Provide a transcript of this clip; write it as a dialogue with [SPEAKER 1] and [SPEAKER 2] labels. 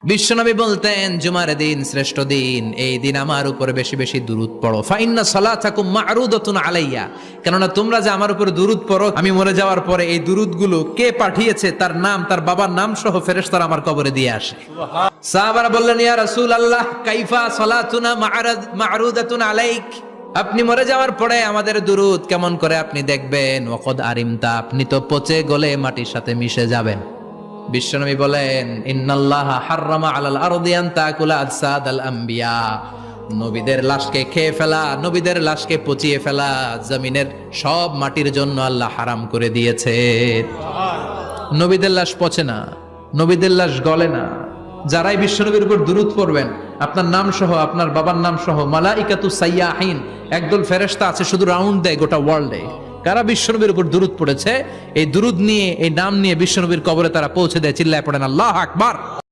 [SPEAKER 1] বিশ্বনবী বলতেন জুমার দিন শ্রেষ্ঠ দিন, এই দিন আমার উপরে বেশি বেশি দুরূদ পড়ো। ফাইন্না সালাতাকুম মা'রুদাতুন আলাইয়া, কেননা তোমরা যে আমার উপরে দুরূদ পড়ো, আমি মরে যাওয়ার পরে এই দুরূদগুলো কে পাঠিয়েছে তার নাম, তার বাবার নাম সহ ফেরেশতারা আমার কবরে দিয়ে আসে। সাহাবারা বললেন, ইয়া রাসূলুল্লাহ কাইফা সালাতুনা মা'রুদাতুন আলাইক, আপনি মরে যাওয়ার পরে আমাদের দুরূদ কেমন করে আপনি দেখবেন? ওয়াকাদ আরিমতা, আপনি তো পচে গলে মাটির সাথে মিশে যাবেন। বিশ্বনবী বলেন, ইন্নাল্লাহা হাররামা আলাল আরদি আন তাকুলা আজসাদাল আম্বিয়া, নবীদের লাশকে খেয়ে ফেলা, নবীদের লাশকে পচিয়ে ফেলা জমিনের সব মাটির জন্য আল্লাহ হারাম করে দিয়েছে। নবীদের লাশ পচে না, নবীদের লাশ গলে না। যারাই বিশ্বনবীর উপর দুরূদ পড়বেন, আপনার নাম সহ, আপনার বাবার নাম সহ, মালাইকাতু সাইয়াহিন, একদল ফেরেশতা আছে শুধু রাউন্ড দেয় গোটা ওয়ার্ল্ডে। কারা বিশ্বনবীর উপর দুরূদ পড়েছে, এই দুরূদ নিয়ে, এই নাম নিয়ে বিশ্বনবীর কবরে তারা পৌঁছে দেয়। চিল্লায় পড়েন আল্লাহু আকবার।